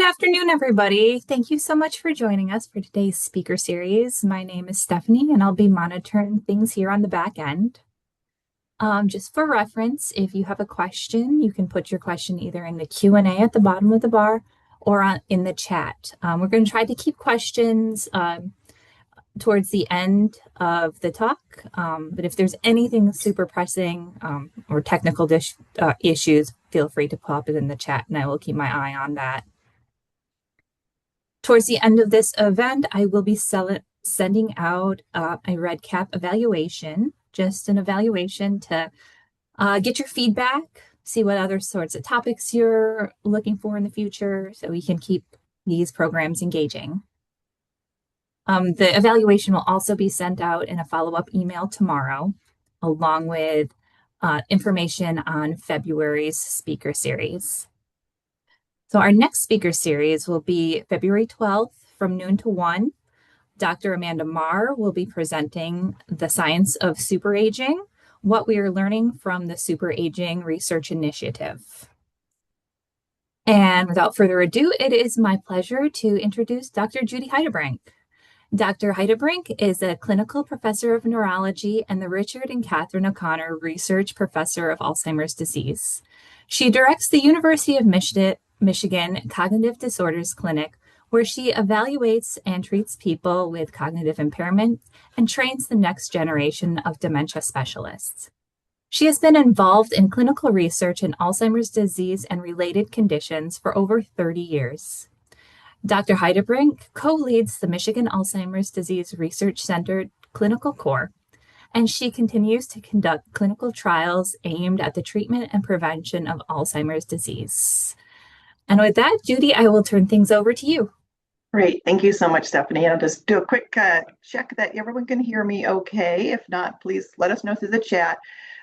Good afternoon, everybody. Thank you so much for joining us for today's speaker series. My name is Stephanie, and I'll be monitoring things here on the back end. Just for reference, if you have a question, you can put your question either in the Q&A at the bottom of the bar or in the chat. We're going to try to keep questions towards the end of the talk, but if there's anything super pressing or technical issues, feel free to pop it in the chat, and I will keep my eye on that. Towards the end of this event, I will be sending out a REDCap evaluation, just an evaluation to get your feedback, see what other sorts of topics you're looking for in the future, so we can keep these programs engaging. The evaluation will also be sent out in a follow-up email tomorrow, along with information on February's speaker series. So our next speaker series will be February 12th from noon to 1. Dr. Amanda Marr will be presenting The Science of Superaging, what we are learning from the Superaging Research Initiative. And without further ado, it is my pleasure to introduce Dr. Judy Heidebrink. Dr. Heidebrink is a clinical professor of neurology and the Richard and Catherine O'Connor Research Professor of Alzheimer's Disease. She directs the University of Michigan Cognitive Disorders Clinic, where she evaluates and treats people with cognitive impairment and trains the next generation of dementia specialists. She has been involved in clinical research in Alzheimer's disease and related conditions for over 30 years. Dr. Heidebrink co-leads the Michigan Alzheimer's Disease Research Center Clinical Core, and she continues to conduct clinical trials aimed at the treatment and prevention of Alzheimer's disease. And with that, Judy, I will turn things over to you. Great. Thank you so much, Stephanie. I'll just do a quick check that everyone can hear me okay. If not, please let us know through the chat.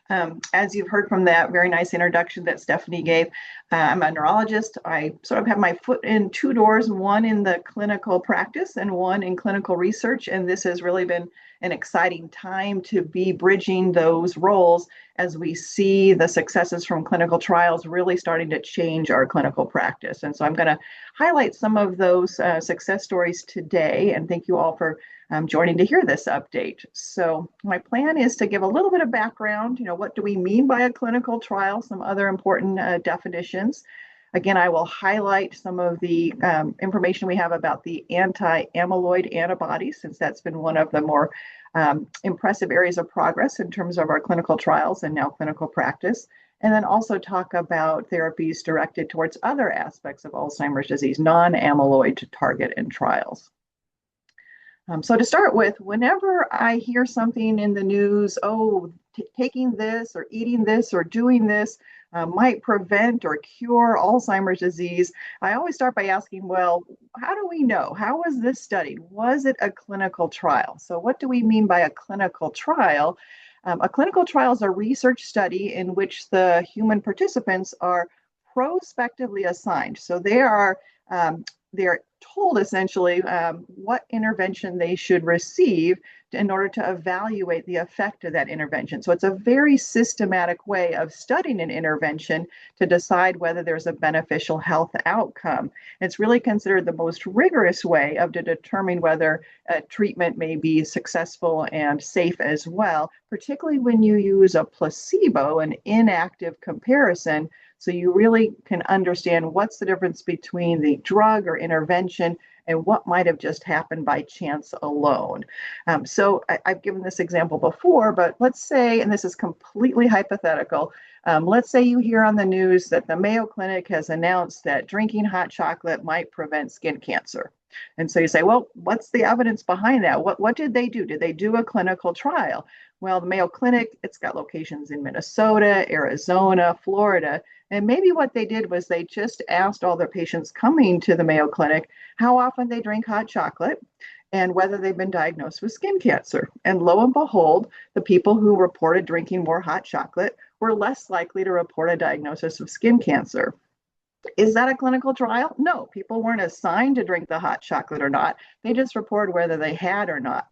As you've heard from that very nice introduction that Stephanie gave, I'm a neurologist. I sort of have my foot in two doors, one in the clinical practice and one in clinical research. And this has really been an exciting time to be bridging those roles as we see the successes from clinical trials really starting to change our clinical practice. And so I'm going to highlight some of those success stories today. And thank you all for joining to hear this update. So my plan is to give a little bit of background, what do we mean by a clinical trial, some other important definitions. Again, I will highlight some of the information we have about the anti-amyloid antibodies, since that's been one of the more impressive areas of progress in terms of our clinical trials and now clinical practice. And then also talk about therapies directed towards other aspects of Alzheimer's disease, non-amyloid to target in trials. So to start with, whenever I hear something in the news, taking this or eating this or doing this might prevent or cure Alzheimer's disease, I always start by asking, well, how do we know? How was this studied? Was it a clinical trial? So what do we mean by a clinical trial? A clinical trial is a research study in which the human participants are prospectively assigned. So they're told essentially what intervention they should receive in order to evaluate the effect of that intervention. So it's a very systematic way of studying an intervention to decide whether there's a beneficial health outcome. It's really considered the most rigorous way of determining whether a treatment may be successful and safe as well, particularly when you use a placebo, an inactive comparison. So you really can understand what's the difference between the drug or intervention and what might have just happened by chance alone. So I've given this example before, but let's say, and this is completely hypothetical, let's say you hear on the news that the Mayo Clinic has announced that drinking hot chocolate might prevent skin cancer. And so you say, well, what's the evidence behind that? What did they do? Did they do a clinical trial? Well, the Mayo Clinic, it's got locations in Minnesota, Arizona, Florida. And maybe what they did was they just asked all their patients coming to the Mayo Clinic how often they drink hot chocolate and whether they've been diagnosed with skin cancer. And lo and behold, the people who reported drinking more hot chocolate were less likely to report a diagnosis of skin cancer. Is that a clinical trial? No, people weren't assigned to drink the hot chocolate or not. They just reported whether they had or not.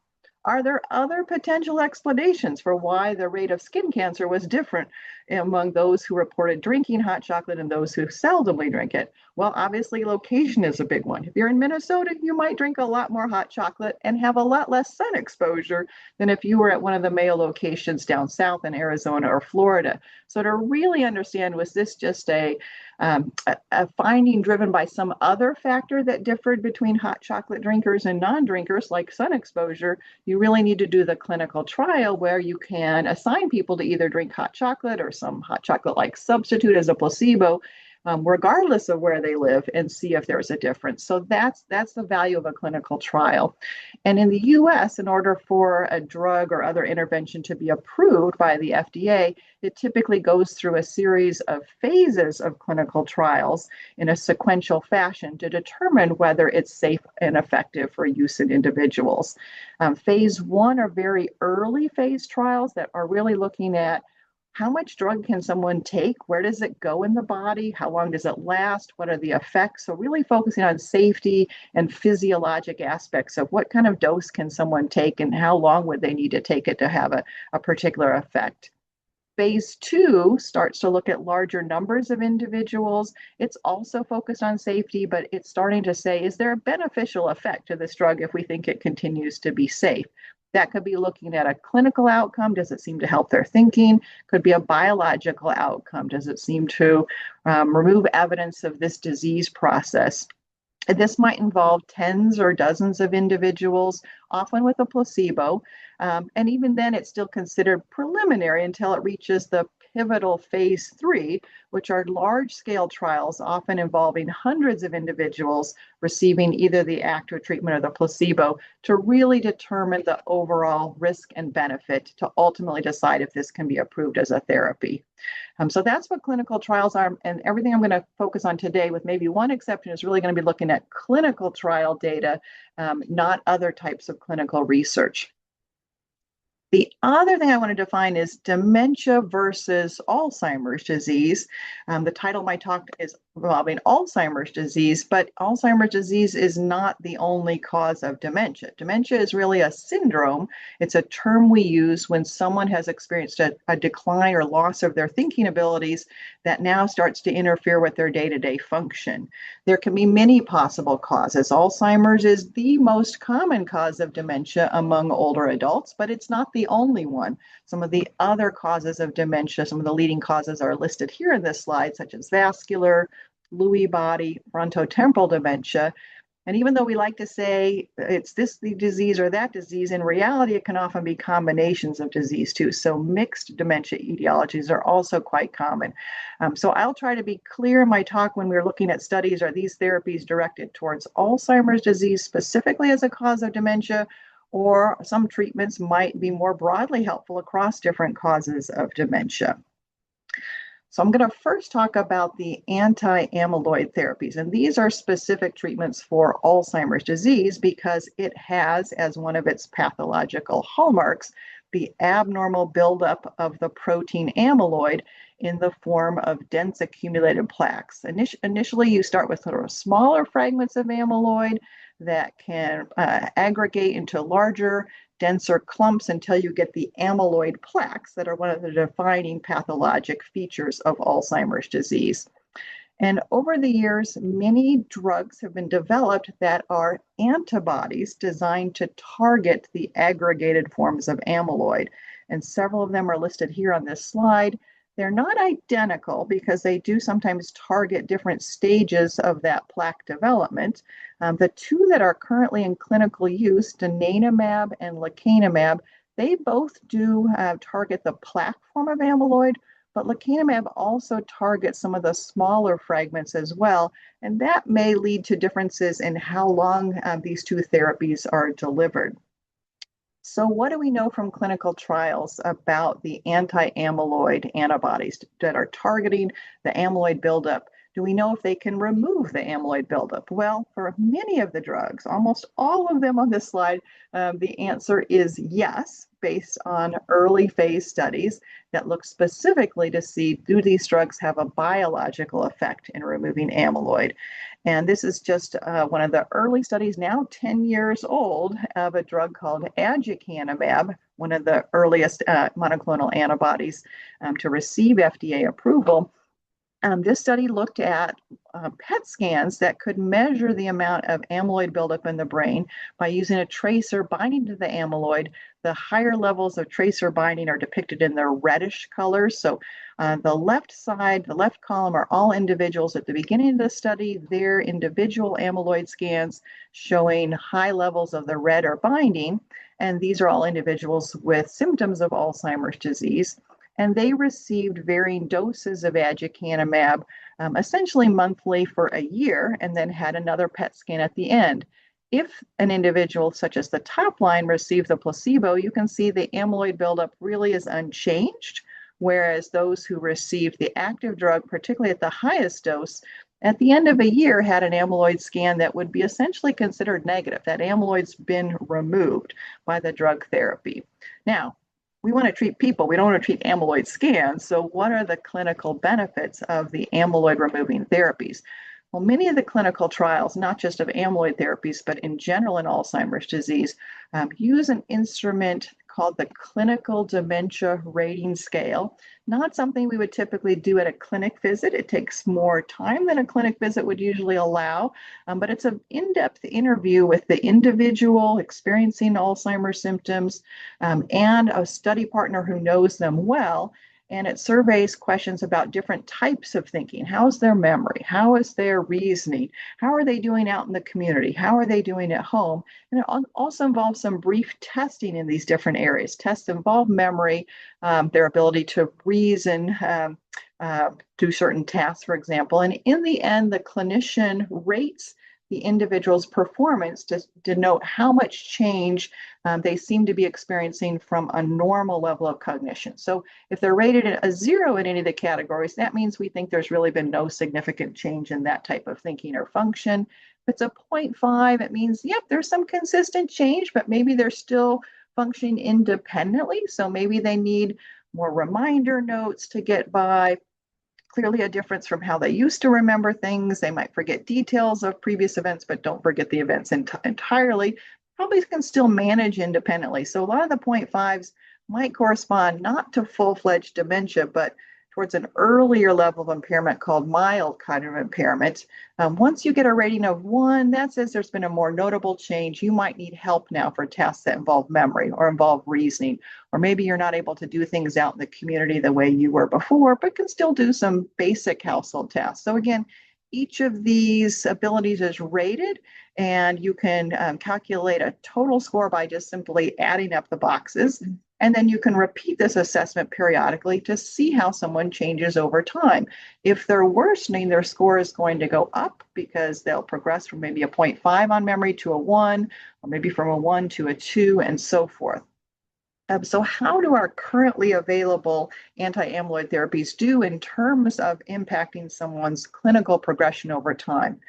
Are there other potential explanations for why the rate of skin cancer was different among those who reported drinking hot chocolate and those who seldomly drink it? Well, obviously, location is a big one. If you're in Minnesota, you might drink a lot more hot chocolate and have a lot less sun exposure than if you were at one of the Mayo locations down south in Arizona or Florida. So to really understand, was this just a finding driven by some other factor that differed between hot chocolate drinkers and non-drinkers, like sun exposure? You really need to do the clinical trial where you can assign people to either drink hot chocolate or some hot chocolate-like substitute as a placebo, regardless of where they live, and see if there's a difference. So that's the value of a clinical trial. And in the US, in order for a drug or other intervention to be approved by the FDA, it typically goes through a series of phases of clinical trials in a sequential fashion to determine whether it's safe and effective for use in individuals. Phase one are very early phase trials that are really looking at how much drug can someone take? Where does it go in the body? How long does it last? What are the effects? So really focusing on safety and physiologic aspects of what kind of dose can someone take and how long would they need to take it to have a particular effect. Phase two starts to look at larger numbers of individuals. It's also focused on safety, but it's starting to say, is there a beneficial effect to this drug if we think it continues to be safe? That could be looking at a clinical outcome. Does it seem to help their thinking? Could be a biological outcome. Does it seem to remove evidence of this disease process? This might involve tens or dozens of individuals, often with a placebo. And even then, it's still considered preliminary until it reaches the pivotal phase three, which are large-scale trials, often involving hundreds of individuals receiving either the active treatment or the placebo, to really determine the overall risk and benefit to ultimately decide if this can be approved as a therapy. So that's what clinical trials are, and everything I'm going to focus on today, with maybe one exception, is really going to be looking at clinical trial data, not other types of clinical research. The other thing I want to define is dementia versus Alzheimer's disease. The title of my talk is involving Alzheimer's disease, but Alzheimer's disease is not the only cause of dementia. Dementia is really a syndrome. It's a term we use when someone has experienced a decline or loss of their thinking abilities that now starts to interfere with their day-to-day function. There can be many possible causes. Alzheimer's is the most common cause of dementia among older adults, but it's not the only one. Some of the other causes of dementia, some of the leading causes are listed here in this slide, such as vascular, Lewy body, frontotemporal dementia. And even though we like to say it's this disease or that disease, in reality, it can often be combinations of disease too. So mixed dementia etiologies are also quite common. So I'll try to be clear in my talk when we're looking at studies. Are these therapies directed towards Alzheimer's disease specifically as a cause of dementia, or some treatments might be more broadly helpful across different causes of dementia? So I'm going to first talk about the anti-amyloid therapies, and these are specific treatments for Alzheimer's disease because it has, as one of its pathological hallmarks, the abnormal buildup of the protein amyloid in the form of dense accumulated plaques. Initially, you start with sort of smaller fragments of amyloid that can aggregate into larger, denser clumps until you get the amyloid plaques that are one of the defining pathologic features of Alzheimer's disease. And over the years, many drugs have been developed that are antibodies designed to target the aggregated forms of amyloid. And several of them are listed here on this slide. They're not identical because they do sometimes target different stages of that plaque development. The two that are currently in clinical use, donanemab and lecanemab, they both do target the plaque form of amyloid, but lecanemab also targets some of the smaller fragments as well, and that may lead to differences in how long these two therapies are delivered. So what do we know from clinical trials about the anti-amyloid antibodies that are targeting the amyloid buildup Do we know if they can remove the amyloid buildup? Well, for many of the drugs, almost all of them on this slide, the answer is yes, based on early phase studies that look specifically to see, do these drugs have a biological effect in removing amyloid? And this is just one of the early studies, now 10 years old, of a drug called aducanumab, one of the earliest monoclonal antibodies to receive FDA approval. This study looked at PET scans that could measure the amount of amyloid buildup in the brain by using a tracer binding to the amyloid. The higher levels of tracer binding are depicted in the reddish colors. So the left side, the left column are all individuals at the beginning of the study, their individual amyloid scans showing high levels of the red or binding. And these are all individuals with symptoms of Alzheimer's disease. And they received varying doses of aducanumab, essentially monthly for a year, and then had another PET scan at the end. If an individual, such as the top line, received the placebo, you can see the amyloid buildup really is unchanged, whereas those who received the active drug, particularly at the highest dose, at the end of a year had an amyloid scan that would be essentially considered negative. That amyloid's been removed by the drug therapy. Now, we want to treat people. We don't want to treat amyloid scans. So what are the clinical benefits of the amyloid removing therapies? Well, many of the clinical trials, not just of amyloid therapies, but in general in Alzheimer's disease, use an instrument called the Clinical Dementia Rating Scale. Not something we would typically do at a clinic visit. It takes more time than a clinic visit would usually allow, but it's an in-depth interview with the individual experiencing Alzheimer's symptoms and a study partner who knows them well. And it surveys questions about different types of thinking. How's their memory? How is their reasoning? How are they doing out in the community? How are they doing at home? And it also involves some brief testing in these different areas. Tests involve memory, their ability to reason, do certain tasks, for example. And in the end, the clinician rates the individual's performance to denote how much change they seem to be experiencing from a normal level of cognition. So if they're rated a 0 in any of the categories, that means we think there's really been no significant change in that type of thinking or function. If it's a 0.5, it means, yep, there's some consistent change, but maybe they're still functioning independently. So maybe they need more reminder notes to get by. Clearly a difference from how they used to remember things. They might forget details of previous events, but don't forget the events entirely. Probably can still manage independently. So a lot of the 0.5s might correspond not to full-fledged dementia, but towards an earlier level of impairment called mild cognitive impairment. Once you get a rating of 1, that says there's been a more notable change. You might need help now for tasks that involve memory or involve reasoning, or maybe you're not able to do things out in the community the way you were before, but can still do some basic household tasks. So again, each of these abilities is rated, and you can calculate a total score by just simply adding up the boxes. And then you can repeat this assessment periodically to see how someone changes over time. If they're worsening, their score is going to go up because they'll progress from maybe a 0.5 on memory to a 1, or maybe from a 1 to a 2, and so forth. So how do our currently available anti-amyloid therapies do in terms of impacting someone's clinical progression over time?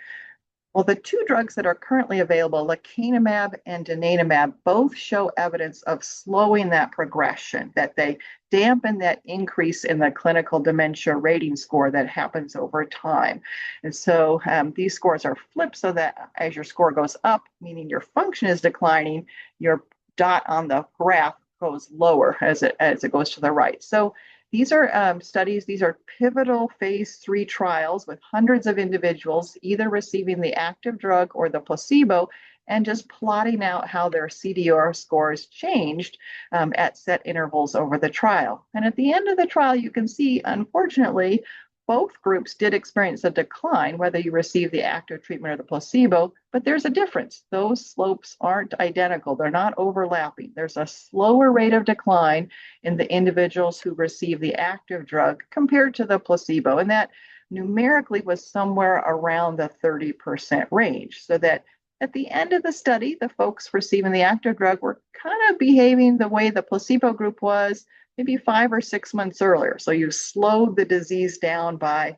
Well, the two drugs that are currently available, lecanemab and donanemab, both show evidence of slowing that progression, that they dampen that increase in the clinical dementia rating score that happens over time. And so these scores are flipped so that as your score goes up, meaning your function is declining, your dot on the graph goes lower as it goes to the right. So these are studies, these are pivotal phase 3 trials with hundreds of individuals either receiving the active drug or the placebo, and just plotting out how their CDR scores changed at set intervals over the trial. And at the end of the trial, you can see, unfortunately, both groups did experience a decline, whether you receive the active treatment or the placebo, but there's a difference. Those slopes aren't identical. They're not overlapping. There's a slower rate of decline in the individuals who receive the active drug compared to the placebo. And that numerically was somewhere around the 30% range. So that at the end of the study, the folks receiving the active drug were kind of behaving the way the placebo group was, maybe 5 or 6 months earlier. So you've slowed the disease down by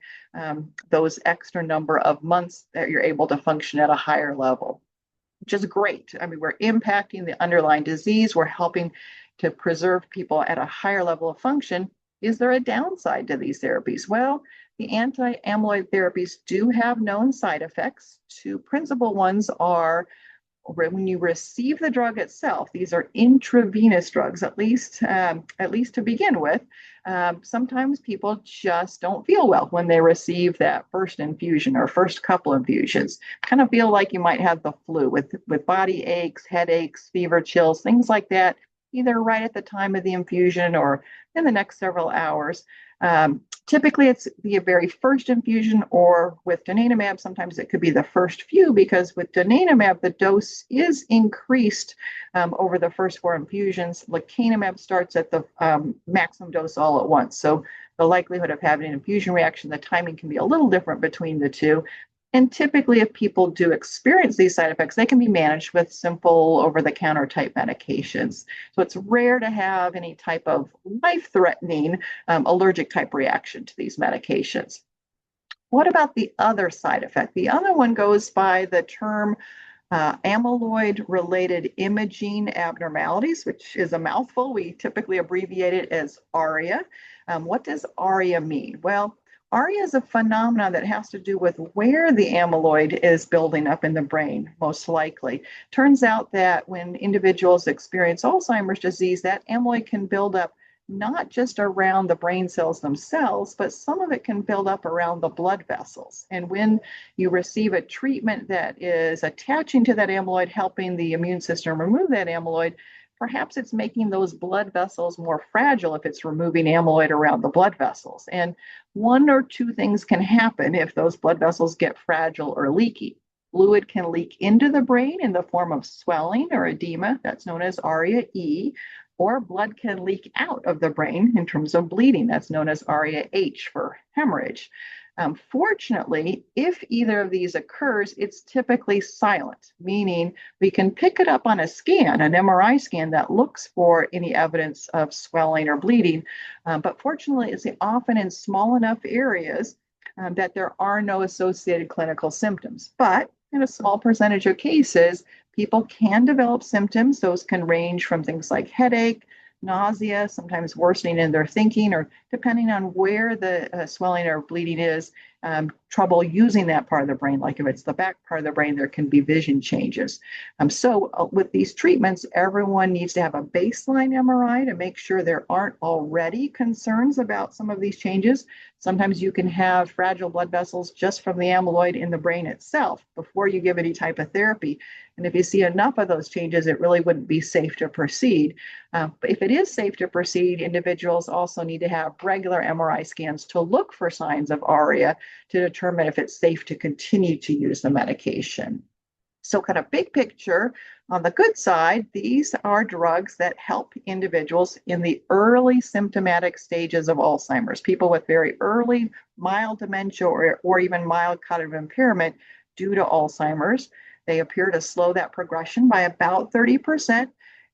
those extra number of months that you're able to function at a higher level, which is great. I mean, we're impacting the underlying disease. We're helping to preserve people at a higher level of function. Is there a downside to these therapies? Well, the anti-amyloid therapies do have known side effects. Two principal ones are when you receive the drug itself. These are intravenous drugs, at least to begin with. Sometimes people just don't feel well when they receive that first infusion or first couple infusions. Kind of feel like you might have the flu with body aches, headaches, fever, chills, things like that, either right at the time of the infusion or in the next several hours. Typically, it's the very first infusion, or with donanemab, sometimes it could be the first few, because with donanemab, the dose is increased over the first 4 infusions. Lecanemab starts at the maximum dose all at once. So the likelihood of having an infusion reaction, the timing can be a little different between the two. And typically, if people do experience these side effects, they can be managed with simple over-the-counter type medications. So it's rare to have any type of life-threatening allergic type reaction to these medications. What about the other side effect? The other one goes by the term amyloid-related imaging abnormalities, which is a mouthful. We typically abbreviate it as ARIA. What does ARIA mean? Well, ARIA is a phenomenon that has to do with where the amyloid is building up in the brain, most likely. Turns out that when individuals experience Alzheimer's disease, that amyloid can build up not just around the brain cells themselves, but some of it can build up around the blood vessels. And when you receive a treatment that is attaching to that amyloid, helping the immune system remove that amyloid, perhaps it's making those blood vessels more fragile if it's removing amyloid around the blood vessels. And one or two things can happen if those blood vessels get fragile or leaky. Fluid can leak into the brain in the form of swelling or edema, that's known as ARIA-E, or blood can leak out of the brain in terms of bleeding, that's known as ARIA-H for hemorrhage. Fortunately, if either of these occurs, it's typically silent, meaning we can pick it up on a scan, an MRI scan that looks for any evidence of swelling or bleeding. But fortunately, it's often in small enough areas that there are no associated clinical symptoms. But in a small percentage of cases, people can develop symptoms. Those can range from things like headache, nausea, sometimes worsening in their thinking, or depending on where the swelling or bleeding is, trouble using that part of the brain. Like if it's the back part of the brain, there can be vision changes. So with these treatments, everyone needs to have a baseline MRI to make sure there aren't already concerns about some of these changes. Sometimes you can have fragile blood vessels just from the amyloid in the brain itself before you give any type of therapy. And if you see enough of those changes, it really wouldn't be safe to proceed. But if it is safe to proceed, individuals also need to have regular MRI scans to look for signs of ARIA to determine if it's safe to continue to use the medication. So kind of big picture, on the good side, these are drugs that help individuals in the early symptomatic stages of Alzheimer's, people with very early mild dementia or even mild cognitive impairment due to Alzheimer's. They appear to slow that progression by about 30%.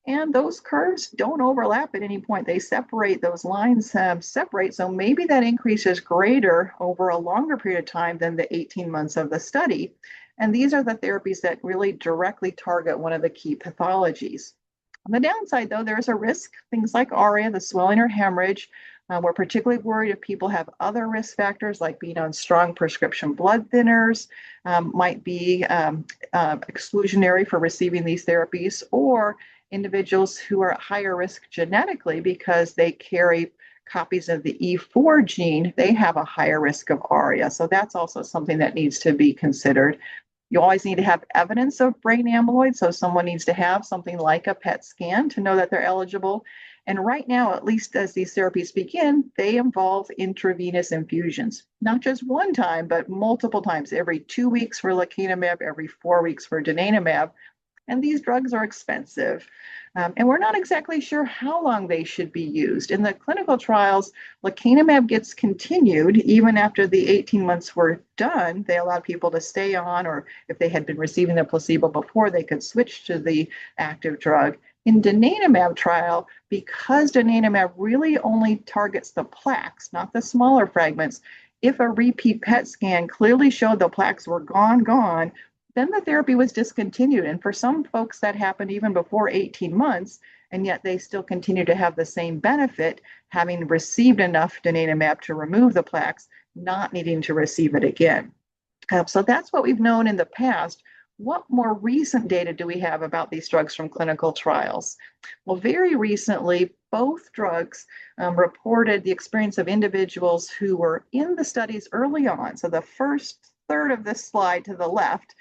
And those curves don't overlap at any point. They separate, those lines separate. So maybe that increase is greater over a longer period of time than the 18 months of the study. And these are the therapies that really directly target one of the key pathologies. On the downside, though, there's a risk. Things like ARIA, the swelling or hemorrhage. We're particularly worried if people have other risk factors like being on strong prescription blood thinners, might be exclusionary for receiving these therapies, or individuals who are at higher risk genetically because they carry copies of the E4 gene, they have a higher risk of ARIA. So that's also something that needs to be considered. You always need to have evidence of brain amyloid. So someone needs to have something like a PET scan to know that they're eligible. And right now, at least as these therapies begin, they involve intravenous infusions, not just one time, but multiple times, every 2 weeks for lecanemab, every 4 weeks for donanemab. And these drugs are expensive. And we're not exactly sure how long they should be used. In the clinical trials, lecanemab gets continued even after the 18 months were done. They allowed people to stay on, or if they had been receiving the placebo before, they could switch to the active drug. In donanemab trial, because donanemab really only targets the plaques, not the smaller fragments, if a repeat PET scan clearly showed the plaques were gone, then the therapy was discontinued. And for some folks, that happened even before 18 months, and yet they still continue to have the same benefit, having received enough donanemab to remove the plaques, not needing to receive it again. So that's what we've known in the past. What more recent data do we have about these drugs from clinical trials? Well, very recently, both drugs reported the experience of individuals who were in the studies early on. So the first third of this slide to the left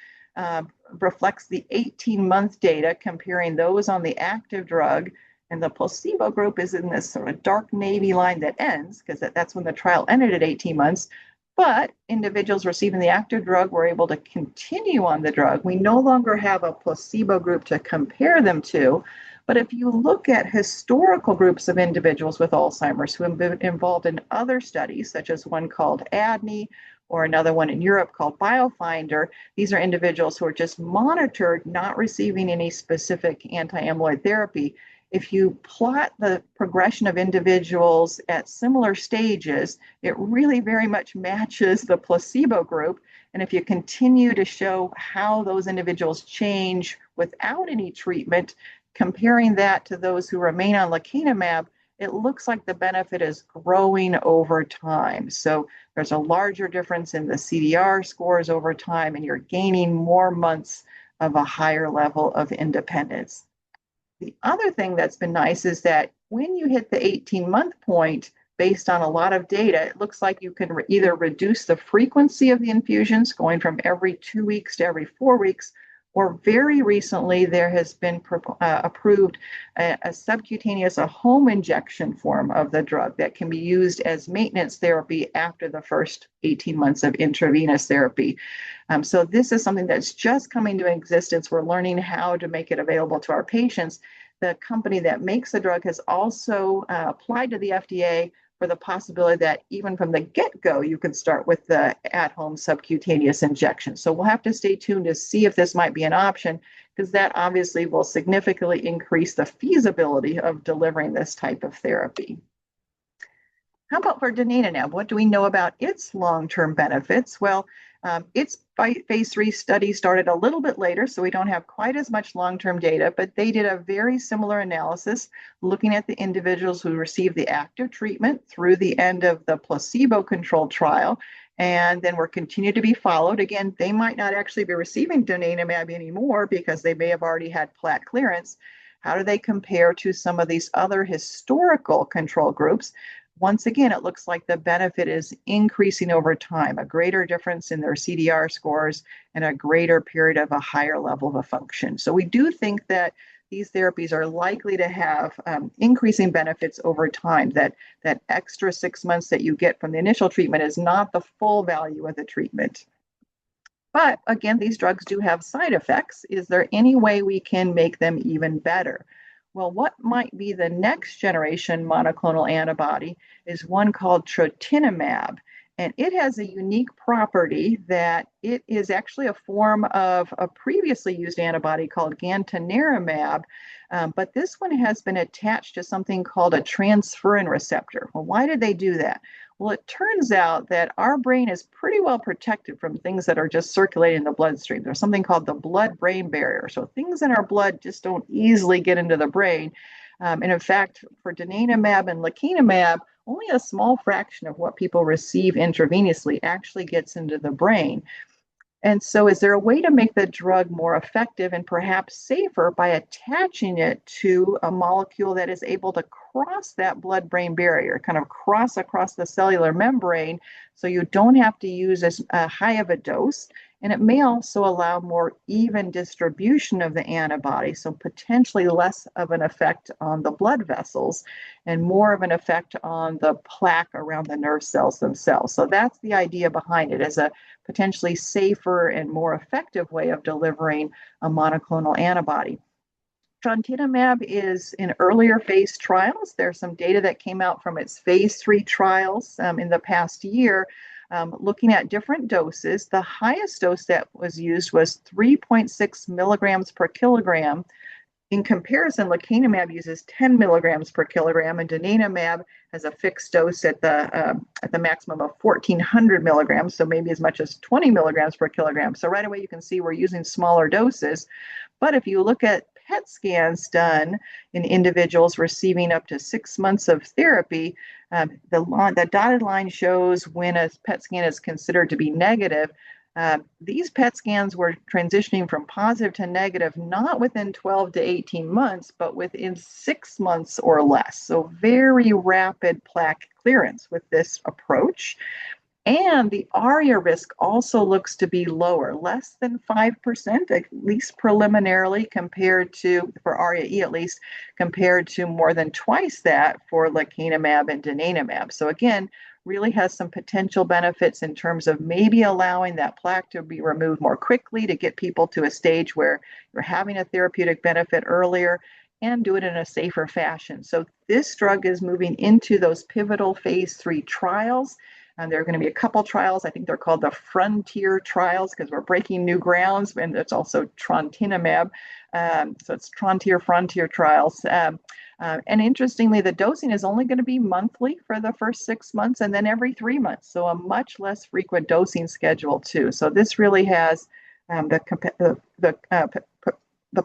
reflects the 18-month data, comparing those on the active drug, and the placebo group is in this sort of dark navy line that ends, because that's when the trial ended at 18 months. But individuals receiving the active drug were able to continue on the drug. We no longer have a placebo group to compare them to. But if you look at historical groups of individuals with Alzheimer's who have been involved in other studies, such as one called ADNI or another one in Europe called BioFinder, these are individuals who are just monitored, not receiving any specific anti-amyloid therapy. If you plot the progression of individuals at similar stages, it really very much matches the placebo group. And if you continue to show how those individuals change without any treatment, comparing that to those who remain on lecanemab, it looks like the benefit is growing over time. So there's a larger difference in the CDR scores over time, and you're gaining more months of a higher level of independence. The other thing that's been nice is that when you hit the 18-month point, based on a lot of data, it looks like you can either reduce the frequency of the infusions, going from every 2 weeks to every 4 weeks, or very recently there has been approved a subcutaneous, a home injection form of the drug that can be used as maintenance therapy after the first 18 months of intravenous therapy. So this is something that's just coming to existence. We're learning how to make it available to our patients. The company that makes the drug has also applied to the FDA for the possibility that even from the get-go, you can start with the at-home subcutaneous injection. So we'll have to stay tuned to see if this might be an option, because that obviously will significantly increase the feasibility of delivering this type of therapy. How about for donanemab? What do we know about its long-term benefits? Well, its phase 3 study started a little bit later, so we don't have quite as much long-term data, but they did a very similar analysis looking at the individuals who received the active treatment through the end of the placebo-controlled trial, and then were continued to be followed. Again, they might not actually be receiving donanemab anymore because they may have already had plaque clearance. How do they compare to some of these other historical control groups? Once again, it looks like the benefit is increasing over time, a greater difference in their CDR scores and a greater period of a higher level of a function. So we do think that these therapies are likely to have increasing benefits over time, that extra 6 months that you get from the initial treatment is not the full value of the treatment. But again, these drugs do have side effects. Is there any way we can make them even better? Well, what might be the next generation monoclonal antibody is one called trontinemab. And it has a unique property that it is actually a form of a previously used antibody called gantenerumab, but this one has been attached to something called a transferrin receptor. Well, why did they do that? Well, it turns out that our brain is pretty well protected from things that are just circulating in the bloodstream. There's something called the blood-brain barrier. So things in our blood just don't easily get into the brain. And in fact, for donanemab and lecanemab, only a small fraction of what people receive intravenously actually gets into the brain. And so is there a way to make the drug more effective and perhaps safer by attaching it to a molecule that is able to cross that blood-brain barrier, kind of cross across the cellular membrane, so you don't have to use as high of a dose? And it may also allow more even distribution of the antibody, so potentially less of an effect on the blood vessels and more of an effect on the plaque around the nerve cells themselves. So that's the idea behind it, as a potentially safer and more effective way of delivering a monoclonal antibody. Trontinemab is in earlier phase trials. There's some data that came out from its phase 3 trials in the past year, looking at different doses. The highest dose that was used was 3.6 milligrams per kilogram In comparison, lecanemab uses 10 milligrams per kilogram, and donanemab has a fixed dose at the maximum of 1,400 milligrams, so maybe as much as 20 milligrams per kilogram. So right away you can see we're using smaller doses. But if you look at PET scans done in individuals receiving up to 6 months of therapy, the dotted line shows when a PET scan is considered to be negative. These PET scans were transitioning from positive to negative, not within 12 to 18 months, but within 6 months or less. So very rapid plaque clearance with this approach. And the ARIA risk also looks to be lower, less than 5%, at least preliminarily, compared to, for ARIA-E at least, compared to more than twice that for lecanemab and donanemab. So again, really has some potential benefits in terms of maybe allowing that plaque to be removed more quickly to get people to a stage where you're having a therapeutic benefit earlier and do it in a safer fashion. So this drug is moving into those pivotal phase 3 trials. And there are going to be a couple trials. I think they're called the Frontier trials because we're breaking new grounds. And it's also trontinemab. So it's Frontier trials. And interestingly, the dosing is only going to be monthly for the first 6 months and then every 3 months. So a much less frequent dosing schedule too. So this really has the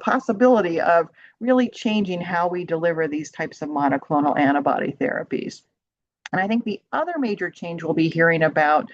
possibility of really changing how we deliver these types of monoclonal antibody therapies. And I think the other major change we'll be hearing about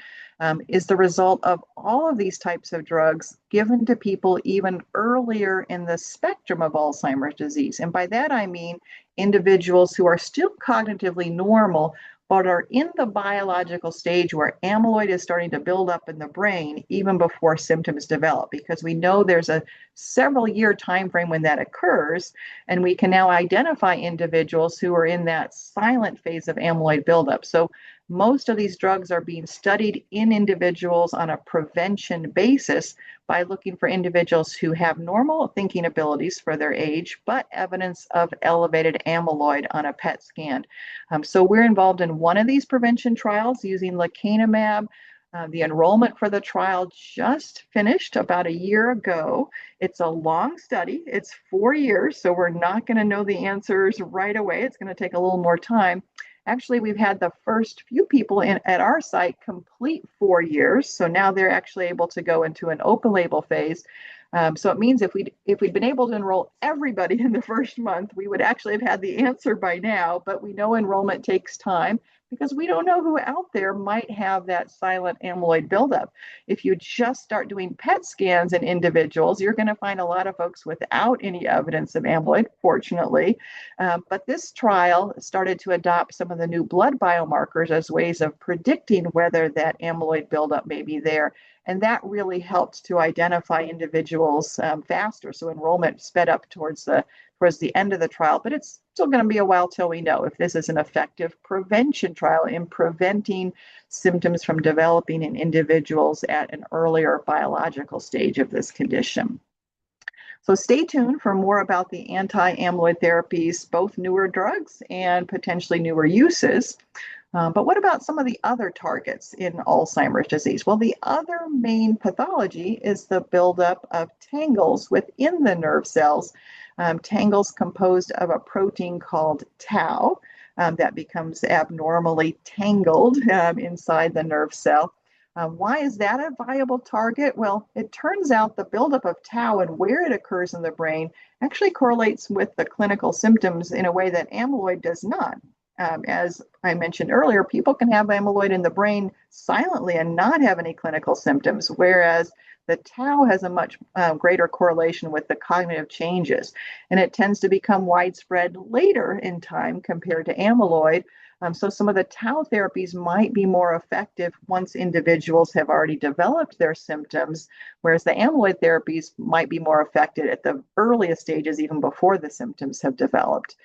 is the result of all of these types of drugs given to people even earlier in the spectrum of Alzheimer's disease. And by that, I mean individuals who are still cognitively normal, but are in the biological stage where amyloid is starting to build up in the brain even before symptoms develop, because we know there's a several year time frame when that occurs, and we can now identify individuals who are in that silent phase of amyloid buildup. So most of these drugs are being studied in individuals on a prevention basis by looking for individuals who have normal thinking abilities for their age, but evidence of elevated amyloid on a PET scan. So we're involved in one of these prevention trials using lecanemab. The enrollment for the trial just finished about a year ago. It's a long study. It's 4 years, so we're not going to know the answers right away. It's going to take a little more time. Actually, we've had the first few people at our site complete 4 years, so now they're actually able to go into an open label phase. So it means if we'd been able to enroll everybody in the first month, we would actually have had the answer by now, but we know enrollment takes time because we don't know who out there might have that silent amyloid buildup. If you just start doing PET scans in individuals, you're going to find a lot of folks without any evidence of amyloid, fortunately. But this trial started to adopt some of the new blood biomarkers as ways of predicting whether that amyloid buildup may be there. And that really helped to identify individuals faster. So enrollment sped up towards the end of the trial, but it's still going to be a while till we know if this is an effective prevention trial in preventing symptoms from developing in individuals at an earlier biological stage of this condition. So stay tuned for more about the anti-amyloid therapies, both newer drugs and potentially newer uses. But what about some of the other targets in Alzheimer's disease? Well, the other main pathology is the buildup of tangles within the nerve cells, tangles composed of a protein called tau that becomes abnormally tangled inside the nerve cell. Why is that a viable target? Well, it turns out the buildup of tau and where it occurs in the brain actually correlates with the clinical symptoms in a way that amyloid does not. As I mentioned earlier, people can have amyloid in the brain silently and not have any clinical symptoms, whereas the tau has a much greater correlation with the cognitive changes, and it tends to become widespread later in time compared to amyloid. So some of the tau therapies might be more effective once individuals have already developed their symptoms, whereas the amyloid therapies might be more effective at the earliest stages, even before the symptoms have developed.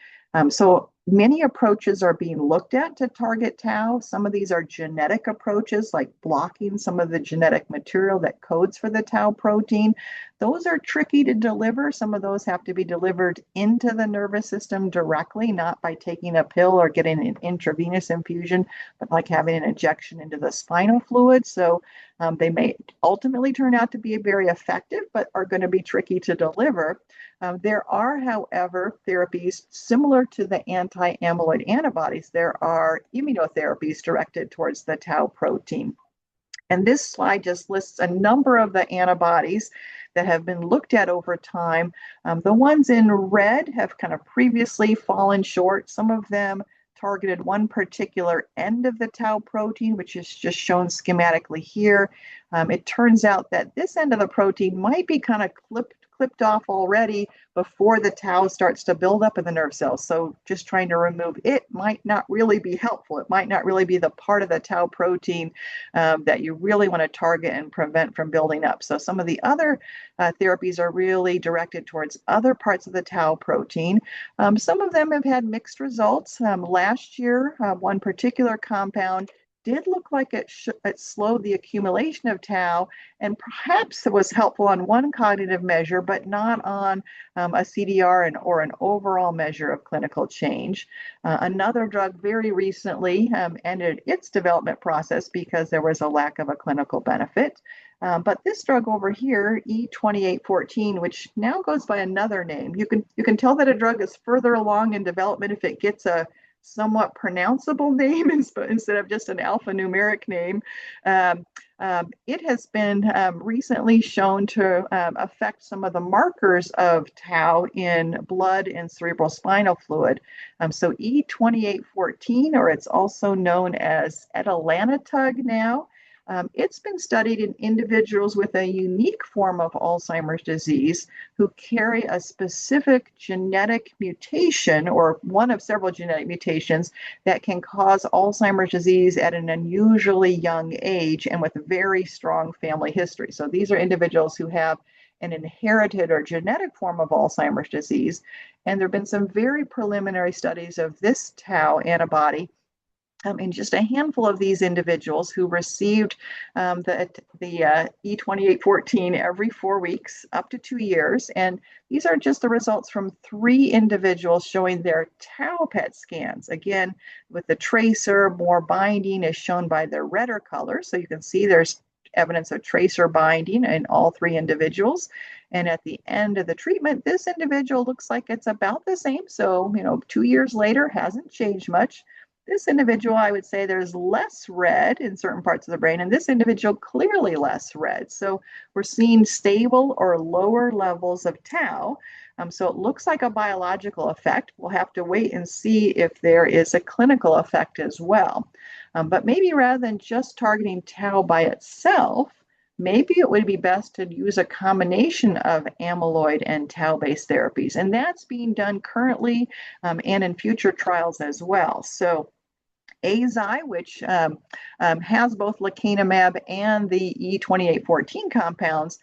So Many approaches are being looked at to target tau. Some of these are genetic approaches, like blocking some of the genetic material that codes for the tau protein. Those are tricky to deliver. Some of those have to be delivered into the nervous system directly, not by taking a pill or getting an intravenous infusion, but like having an injection into the spinal fluid. So they may ultimately turn out to be very effective, but are going to be tricky to deliver. There are, however, therapies similar to the anti-amyloid antibodies. There are immunotherapies directed towards the tau protein. And this slide just lists a number of the antibodies that have been looked at over time. The ones in red have kind of previously fallen short. Some of them targeted one particular end of the tau protein, which is just shown schematically here. It turns out that this end of the protein might be kind of clipped off already before the tau starts to build up in the nerve cells. So just trying to remove it might not really be helpful. It might not really be the part of the tau protein that you really want to target and prevent from building up. So some of the other therapies are really directed towards other parts of the tau protein. Some of them have had mixed results. Last year, one particular compound did look like it slowed the accumulation of tau, and perhaps it was helpful on one cognitive measure, but not on a CDR or an overall measure of clinical change. Another drug very recently ended its development process because there was a lack of a clinical benefit. But this drug over here, E2814, which now goes by another name, you can tell that a drug is further along in development if it gets a somewhat pronounceable name instead of just an alphanumeric name. It has been recently shown to affect some of the markers of tau in blood and cerebral spinal fluid. So E2814, or it's also known as etalanetug now, it's been studied in individuals with a unique form of Alzheimer's disease who carry a specific genetic mutation or one of several genetic mutations that can cause Alzheimer's disease at an unusually young age and with a very strong family history. So these are individuals who have an inherited or genetic form of Alzheimer's disease. And there have been some very preliminary studies of this tau antibody in just a handful of these individuals who received the E2814 every 4 weeks, up to 2 years. And these are just the results from 3 individuals showing their tau PET scans. Again, with the tracer, more binding is shown by the redder color. So you can see there's evidence of tracer binding in all 3 individuals. And at the end of the treatment, this individual looks like it's about the same. So, 2 years later, hasn't changed much. This individual, I would say there's less red in certain parts of the brain, and this individual clearly less red. So we're seeing stable or lower levels of tau. So it looks like a biological effect. We'll have to wait and see if there is a clinical effect as well. But maybe rather than just targeting tau by itself, maybe it would be best to use a combination of amyloid and tau-based therapies. And that's being done currently and in future trials as well. So Eisai, which has both lecanemab and the E2814 compounds,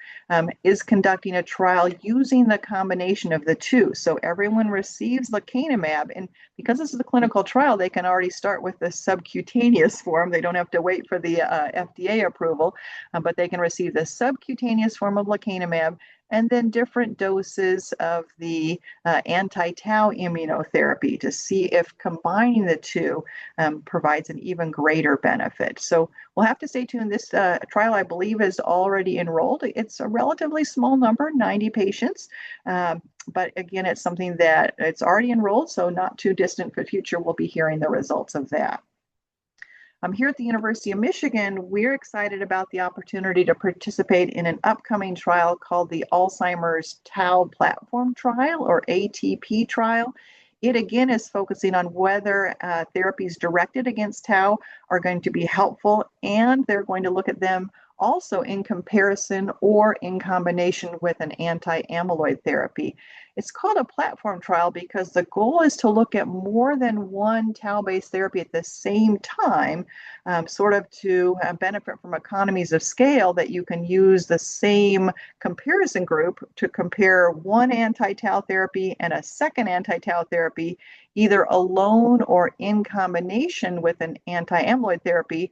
is conducting a trial using the combination of the two. So everyone receives lecanemab, and because this is a clinical trial, they can already start with the subcutaneous form. They don't have to wait for the FDA approval, but they can receive the subcutaneous form of lecanemab and then different doses of the anti-tau immunotherapy to see if combining the two provides an even greater benefit. So we'll have to stay tuned. This trial, I believe, is already enrolled. It's a relatively small number, 90 patients. But again, it's something that it's already enrolled, so not too distant for the future, we'll be hearing the results of that. Here at the University of Michigan, we're excited about the opportunity to participate in an upcoming trial called the Alzheimer's Tau Platform Trial, or ATP trial. It again is focusing on whether therapies directed against tau are going to be helpful, and they're going to look at them also in comparison or in combination with an anti-amyloid therapy. It's called a platform trial because the goal is to look at more than one tau-based therapy at the same time, sort of to benefit from economies of scale, that you can use the same comparison group to compare one anti-tau therapy and a second anti-tau therapy, either alone or in combination with an anti-amyloid therapy,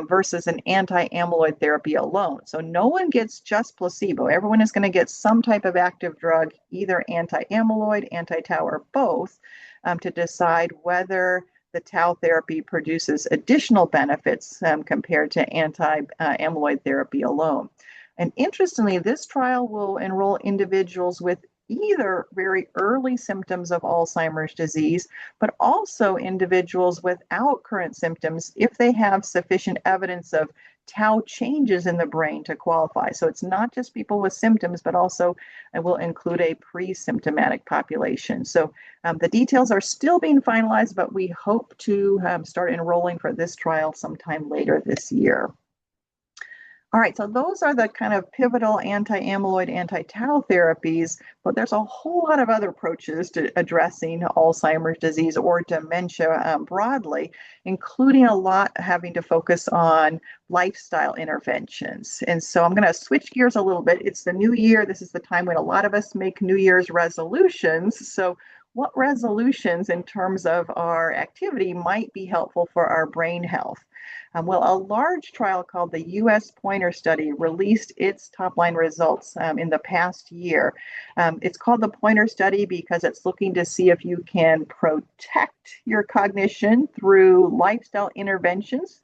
versus an anti-amyloid therapy alone. So no one gets just placebo. Everyone is going to get some type of active drug, either anti-amyloid, anti-tau, or both, to decide whether the tau therapy produces additional benefits compared to anti-amyloid therapy alone. And interestingly, this trial will enroll individuals with either very early symptoms of Alzheimer's disease, but also individuals without current symptoms if they have sufficient evidence of tau changes in the brain to qualify. So it's not just people with symptoms, but also it will include a pre-symptomatic population. So the details are still being finalized, but we hope to start enrolling for this trial sometime later this year. All right, so those are the kind of pivotal anti-amyloid, anti-tau therapies, but there's a whole lot of other approaches to addressing Alzheimer's disease or dementia broadly, including a lot having to focus on lifestyle interventions. And so I'm going to switch gears a little bit. It's the new year. This is the time when a lot of us make New Year's resolutions. So what resolutions in terms of our activity might be helpful for our brain health? Well, a large trial called the U.S. Pointer Study released its top-line results in the past year. It's called the Pointer Study because it's looking to see if you can protect your cognition through lifestyle interventions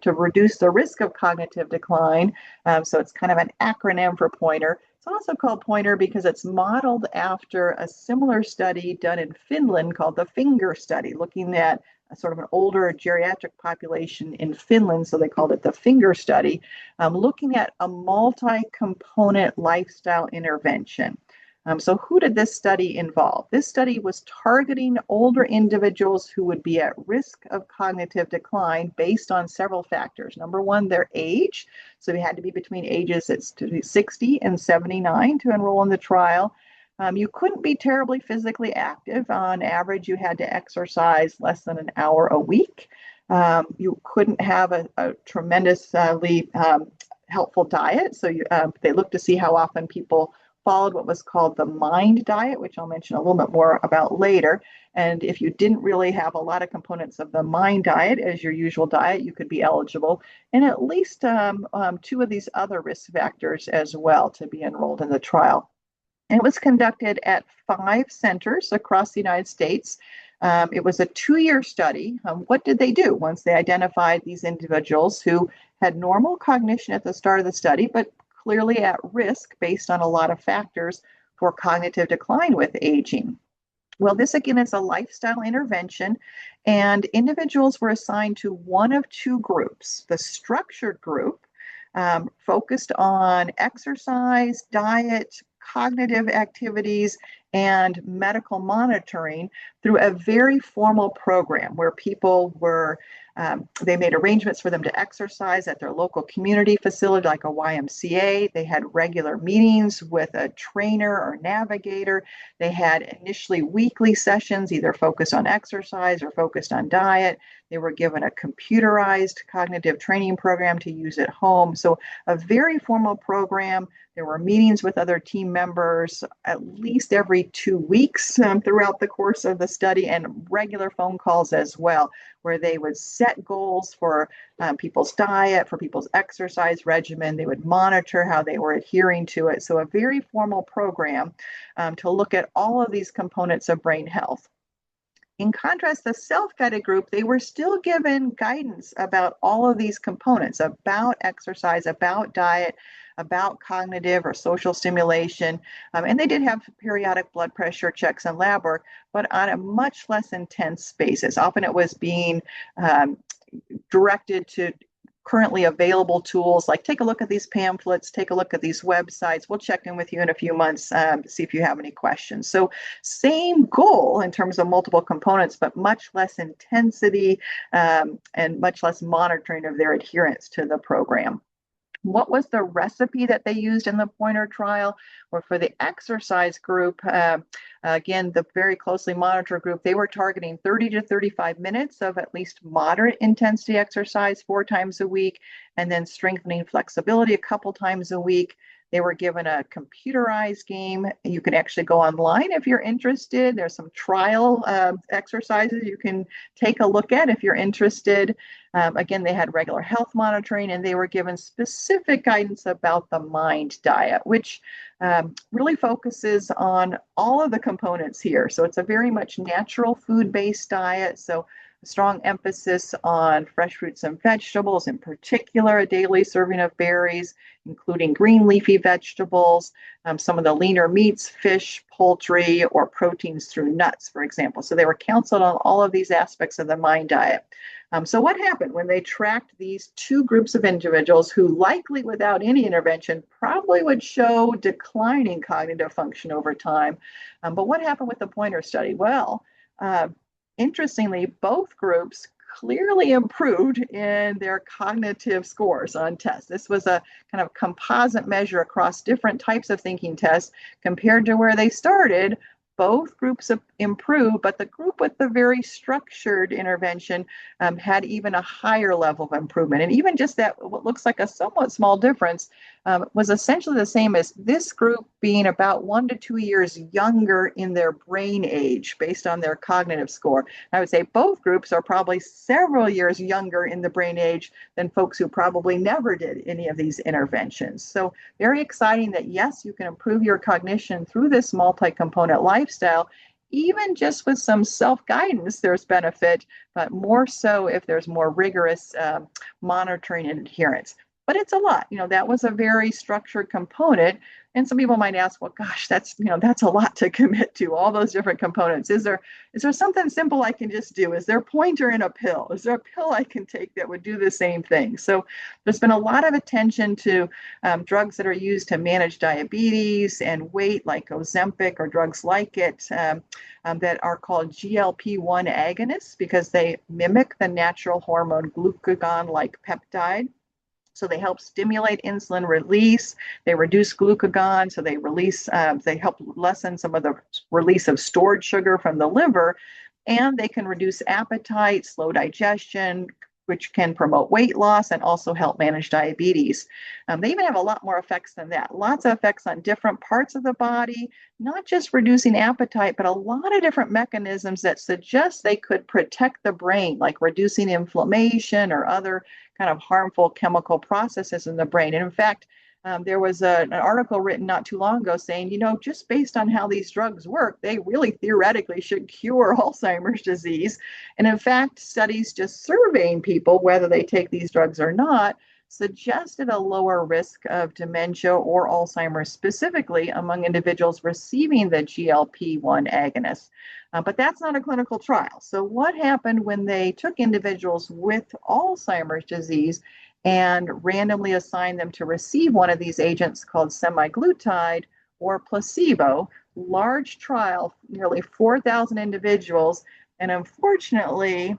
to reduce the risk of cognitive decline. So it's kind of an acronym for Pointer. It's also called Pointer because it's modeled after a similar study done in Finland called the Finger Study, looking at sort of an older geriatric population in Finland, so they called it the Finger Study, looking at a multi-component lifestyle intervention. So who did this study involve? This study was targeting older individuals who would be at risk of cognitive decline based on several factors. Number one, their age. So they had to be between ages 60 and 79 to enroll in the trial. You couldn't be terribly physically active. On average, you had to exercise less than an hour a week. You couldn't have a tremendously helpful diet. So they looked to see how often people followed what was called the MIND diet, which I'll mention a little bit more about later. And if you didn't really have a lot of components of the MIND diet as your usual diet, you could be eligible. And at least two of these other risk factors as well to be enrolled in the trial. And it was conducted at 5 centers across the United States. It was a 2-year study. What did they do once they identified these individuals who had normal cognition at the start of the study, but clearly at risk based on a lot of factors for cognitive decline with aging? Well, this again is a lifestyle intervention, and individuals were assigned to one of two groups. The structured group focused on exercise, diet, cognitive activities, and medical monitoring through a very formal program where people were, they made arrangements for them to exercise at their local community facility like a YMCA. They had regular meetings with a trainer or navigator. They had initially weekly sessions, either focused on exercise or focused on diet. They were given a computerized cognitive training program to use at home. So a very formal program. There were meetings with other team members at least every 2 weeks throughout the course of the study, and regular phone calls as well, where they would set goals for people's diet, for people's exercise regimen. They would monitor how they were adhering to it. So a very formal program to look at all of these components of brain health. In contrast, the self-guided group, they were still given guidance about all of these components, about exercise, about diet, about cognitive or social stimulation. And they did have periodic blood pressure checks and lab work, but on a much less intense basis. Often it was being directed to currently available tools, like take a look at these pamphlets, take a look at these websites. We'll check in with you in a few months to see if you have any questions. So same goal in terms of multiple components, but much less intensity and much less monitoring of their adherence to the program. What was the recipe that they used in the pointer trial? Or for the exercise group, again, the very closely monitored group, they were targeting 30 to 35 minutes of at least moderate intensity exercise 4 times a week, and then strengthening flexibility a couple times a week. They were given a computerized game. You can actually go online if you're interested. There's some trial exercises you can take a look at if you're interested. Again, they had regular health monitoring, and they were given specific guidance about the MIND diet, which really focuses on all of the components here. So it's a very much natural food-based diet. So a strong emphasis on fresh fruits and vegetables, in particular, a daily serving of berries, including green leafy vegetables, some of the leaner meats, fish, poultry, or proteins through nuts, for example. So they were counseled on all of these aspects of the MIND diet. So what happened when they tracked these two groups of individuals who likely without any intervention probably would show declining cognitive function over time? But what happened with the pointer study? Well, interestingly, both groups clearly improved in their cognitive scores on tests. This was a kind of composite measure across different types of thinking tests compared to where they started. Both groups improved, but the group with the very structured intervention had even a higher level of improvement. And even just that, what looks like a somewhat small difference, was essentially the same as this group being about 1 to 2 years younger in their brain age based on their cognitive score. I would say both groups are probably several years younger in the brain age than folks who probably never did any of these interventions. So very exciting that, yes, you can improve your cognition through this multi-component lifestyle. Even just with some self-guidance, there's benefit, but more so if there's more rigorous monitoring and adherence. But it's a lot. That was a very structured component. And some people might ask, well, gosh, that's a lot to commit to, all those different components. Is there something simple I can just do? Is there a pointer in a pill? Is there a pill I can take that would do the same thing? So there's been a lot of attention to drugs that are used to manage diabetes and weight, like Ozempic or drugs like it, that are called GLP-1 agonists because they mimic the natural hormone glucagon-like peptide. So they help stimulate insulin release. They reduce glucagon, so they help lessen some of the release of stored sugar from the liver, and they can reduce appetite, slow digestion, which can promote weight loss and also help manage diabetes. They even have a lot more effects than that. Lots of effects on different parts of the body, not just reducing appetite, but a lot of different mechanisms that suggest they could protect the brain, like reducing inflammation or other kind of harmful chemical processes in the brain. And in fact, there was an article written not too long ago saying, just based on how these drugs work, they really theoretically should cure Alzheimer's disease. And in fact, studies just surveying people, whether they take these drugs or not, suggested a lower risk of dementia or Alzheimer's specifically among individuals receiving the GLP-1 agonist. But that's not a clinical trial. So what happened when they took individuals with Alzheimer's disease and randomly assigned them to receive one of these agents called semaglutide or placebo? Large trial, nearly 4,000 individuals. And unfortunately,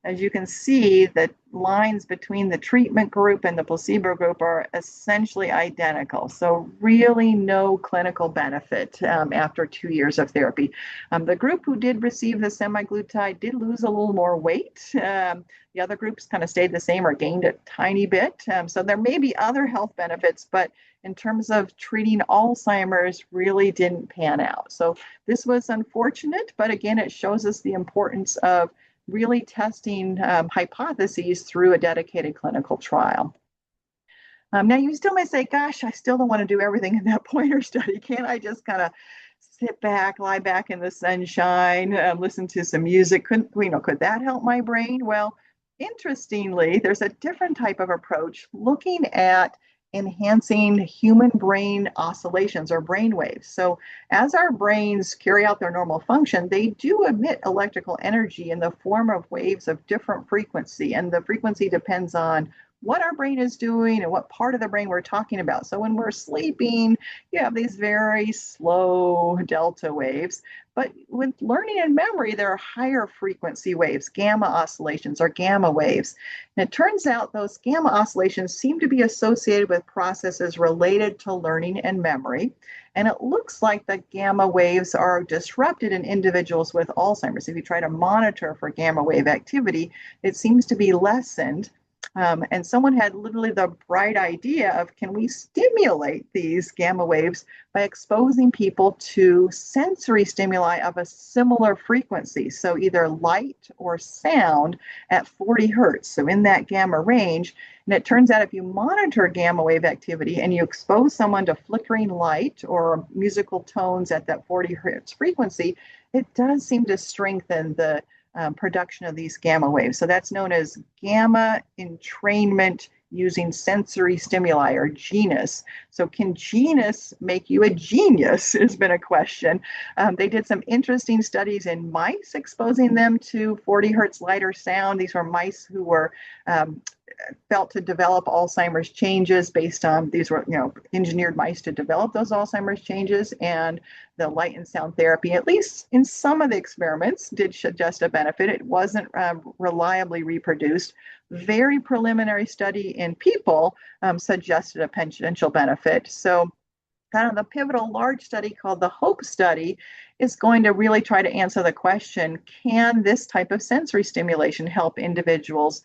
as you can see, the lines between the treatment group and the placebo group are essentially identical. So really no clinical benefit after 2 years of therapy. The group who did receive the semaglutide did lose a little more weight. The other groups kind of stayed the same or gained a tiny bit. So there may be other health benefits, but in terms of treating Alzheimer's, really didn't pan out. So this was unfortunate, but again, it shows us the importance of really testing hypotheses through a dedicated clinical trial. Now, you still may say, gosh, I still don't want to do everything in that pointer study. Can't I just kind of sit back, lie back in the sunshine, listen to some music? Could that help my brain? Well, interestingly, there's a different type of approach looking at enhancing human brain oscillations or brain waves. So as our brains carry out their normal function, they do emit electrical energy in the form of waves of different frequency. And the frequency depends on what our brain is doing and what part of the brain we're talking about. So when we're sleeping, you have these very slow delta waves. But with learning and memory, there are higher frequency waves, gamma oscillations or gamma waves. And it turns out those gamma oscillations seem to be associated with processes related to learning and memory. And it looks like the gamma waves are disrupted in individuals with Alzheimer's. If you try to monitor for gamma wave activity, it seems to be lessened. And someone had literally the bright idea of, can we stimulate these gamma waves by exposing people to sensory stimuli of a similar frequency? So either light or sound at 40 hertz. So in that gamma range. And it turns out if you monitor gamma wave activity and you expose someone to flickering light or musical tones at that 40 hertz frequency, it does seem to strengthen the production of these gamma waves. So that's known as gamma entrainment using sensory stimuli, or genus. So can genus make you a genius has been a question. They did some interesting studies in mice, exposing them to 40 hertz light or sound. These were mice who were felt to develop Alzheimer's changes based on, these were, engineered mice to develop those Alzheimer's changes, and the light and sound therapy, at least in some of the experiments, did suggest a benefit. It wasn't reliably reproduced. Very preliminary study in people suggested a potential benefit. So kind of the pivotal large study called the HOPE study is going to really try to answer the question, can this type of sensory stimulation help individuals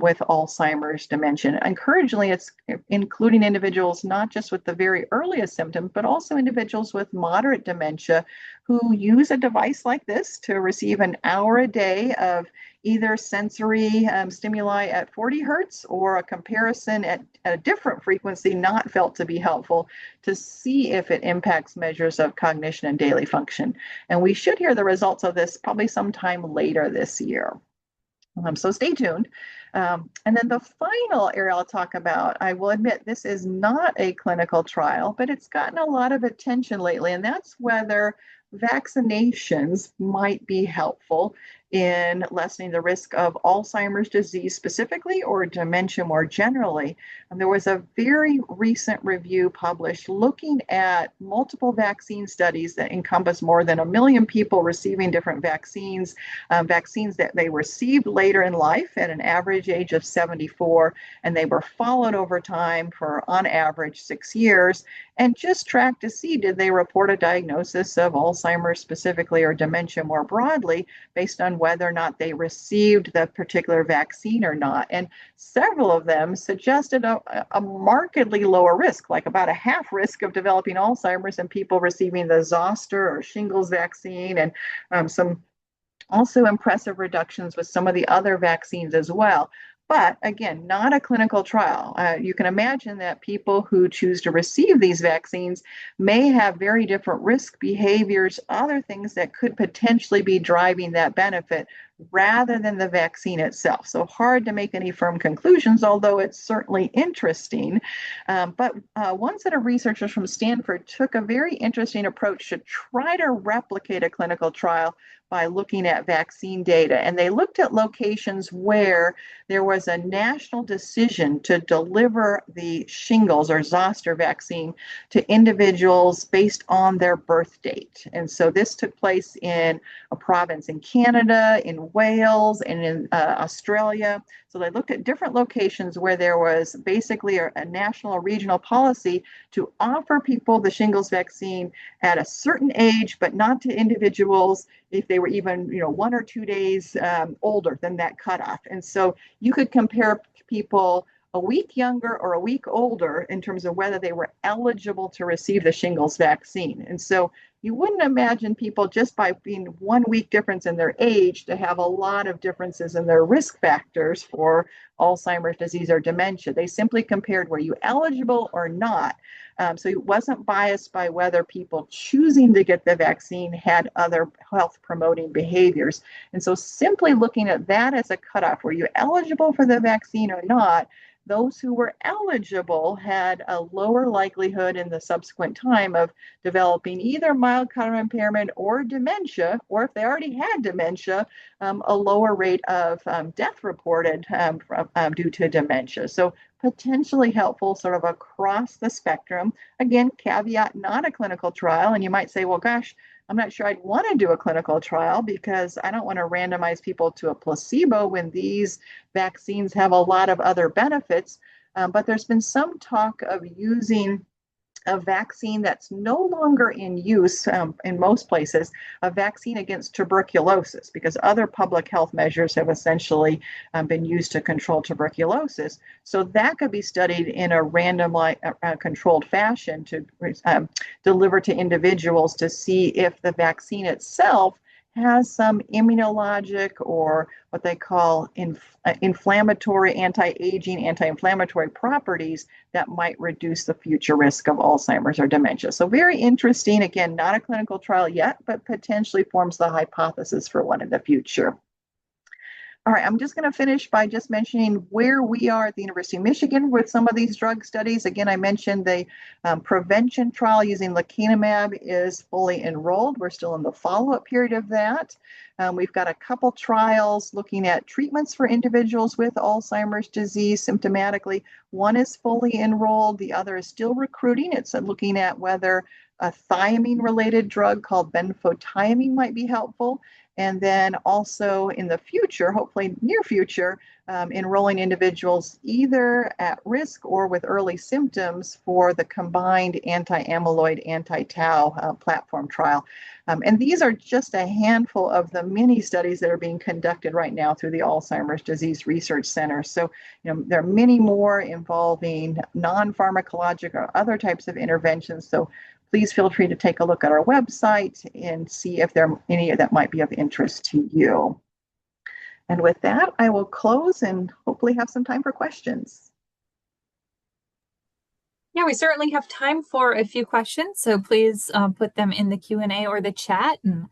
with Alzheimer's dementia? Encouragingly, it's including individuals not just with the very earliest symptoms, but also individuals with moderate dementia who use a device like this to receive an hour a day of either sensory stimuli at 40 hertz or a comparison at a different frequency not felt to be helpful, to see if it impacts measures of cognition and daily function. And we should hear the results of this probably sometime later this year. So stay tuned. And then the final area I'll talk about, I will admit this is not a clinical trial, but it's gotten a lot of attention lately, and that's whether vaccinations might be helpful in lessening the risk of Alzheimer's disease specifically, or dementia more generally. And there was a very recent review published looking at multiple vaccine studies that encompass more than 1 million people receiving different vaccines, vaccines that they received later in life at an average age of 74, and they were followed over time for on average 6 years, and just tracked to see, did they report a diagnosis of Alzheimer's specifically or dementia more broadly based on whether or not they received the particular vaccine or not. And several of them suggested a markedly lower risk, like about a half risk of developing Alzheimer's in people receiving the zoster or shingles vaccine, and some also impressive reductions with some of the other vaccines as well. But again, not a clinical trial. You can imagine that people who choose to receive these vaccines may have very different risk behaviors, other things that could potentially be driving that benefit rather than the vaccine itself. So hard to make any firm conclusions, although it's certainly interesting. But one set of researchers from Stanford took a very interesting approach to try to replicate a clinical trial by looking at vaccine data. And they looked at locations where there was a national decision to deliver the shingles or zoster vaccine to individuals based on their birth date. And so this took place in a province in Canada, in Wales, and in Australia. So they looked at different locations where there was basically a national or regional policy to offer people the shingles vaccine at a certain age, but not to individuals if they were even 1 or 2 days older than that cutoff. And so you could compare people a week younger or a week older in terms of whether they were eligible to receive the shingles vaccine. And so you wouldn't imagine people just by being 1 week difference in their age to have a lot of differences in their risk factors for Alzheimer's disease or dementia. They simply compared, were you eligible or not? So it wasn't biased by whether people choosing to get the vaccine had other health promoting behaviors. And so simply looking at that as a cutoff, were you eligible for the vaccine or not? those who were eligible had a lower likelihood in the subsequent time of developing either mild cognitive impairment or dementia, or if they already had dementia, a lower rate of death reported due to dementia. So potentially helpful sort of across the spectrum. Again, caveat, not a clinical trial. And you might say, well, gosh, I'm not sure I'd want to do a clinical trial because I don't want to randomize people to a placebo when these vaccines have a lot of other benefits. But there's been some talk of using a vaccine that's no longer in use in most places, a vaccine against tuberculosis, because other public health measures have essentially been used to control tuberculosis. So that could be studied in a randomized, controlled fashion to deliver to individuals to see if the vaccine itself has some immunologic or what they call inflammatory, anti-aging, anti-inflammatory properties that might reduce the future risk of Alzheimer's or dementia. So very interesting. Again, not a clinical trial yet, but potentially forms the hypothesis for one in the future. All right, I'm just going to finish by just mentioning where we are at the University of Michigan with some of these drug studies. Again, I mentioned the prevention trial using lecanemab is fully enrolled. We're still in the follow-up period of that. We've got a couple trials looking at treatments for individuals with Alzheimer's disease symptomatically. One is fully enrolled. The other is still recruiting. It's looking at whether a thiamine-related drug called benfotiamine might be helpful. And then also in the future, hopefully near future, enrolling individuals either at risk or with early symptoms for the combined anti-amyloid, anti-tau platform trial. And these are just a handful of the many studies that are being conducted right now through the Alzheimer's Disease Research Center. So, there are many more involving non-pharmacologic or other types of interventions. So please feel free to take a look at our website and see if there are any that might be of interest to you. And with that, I will close and hopefully have some time for questions. Yeah, we certainly have time for a few questions, so please put them in the Q&A or the chat, and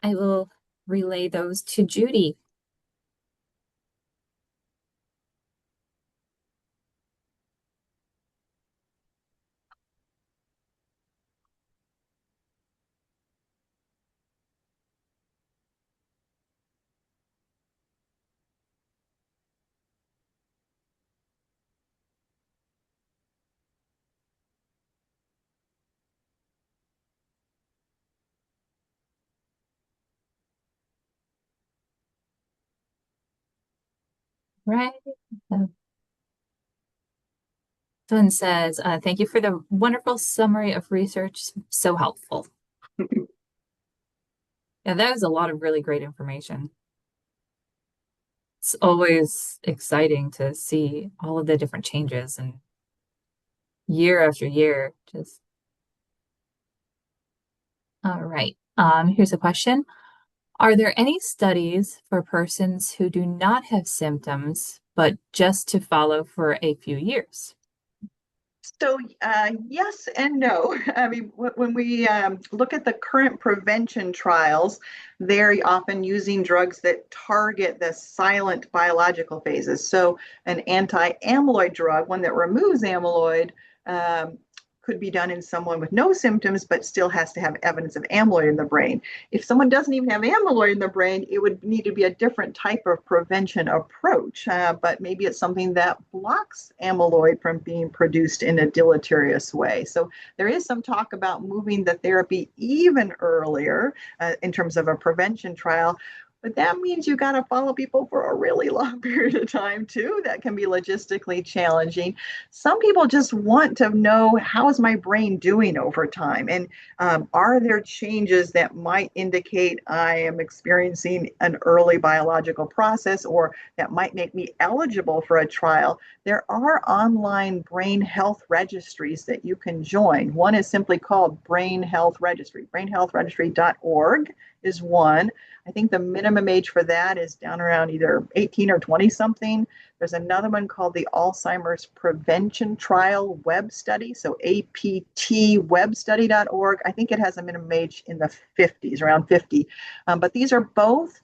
I will relay those to Judy. Right. Someone says, thank you for the wonderful summary of research. So helpful. Yeah, that was a lot of really great information. It's always exciting to see all of the different changes and year after year. Just all right. Here's a question. Are there any studies for persons who do not have symptoms, but just to follow for a few years? So yes and no. I mean, when we look at the current prevention trials, they're often using drugs that target the silent biological phases. So an anti-amyloid drug, one that removes amyloid, could be done in someone with no symptoms, but still has to have evidence of amyloid in the brain. If someone doesn't even have amyloid in the brain, it would need to be a different type of prevention approach, but maybe it's something that blocks amyloid from being produced in a deleterious way. So there is some talk about moving the therapy even earlier in terms of a prevention trial. But that means you got to follow people for a really long period of time too. That can be logistically challenging. Some people just want to know, how is my brain doing over time? And are there changes that might indicate I am experiencing an early biological process or that might make me eligible for a trial? There are online brain health registries that you can join. One is simply called Brain Health Registry. Brainhealthregistry.org is one. I think the minimum minimum age for that is down around either 18 or 20 something. There's another one called the Alzheimer's Prevention Trial Web Study, so aptwebstudy.org. I think it has a minimum age in the 50s, around 50. But these are both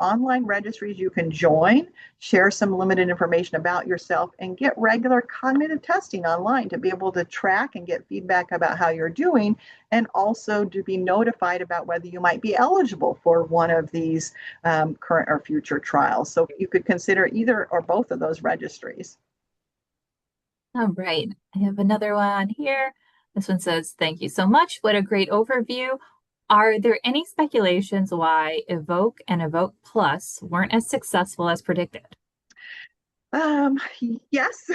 online registries you can join, share some limited information about yourself, and get regular cognitive testing online to be able to track and get feedback about how you're doing, and also to be notified about whether you might be eligible for one of these current or future trials. So you could consider either or both of those registries. All right. I have another one here. This one says, thank you so much. What a great overview. Are there any speculations why Evoke and Evoke Plus weren't as successful as predicted? Um, yes,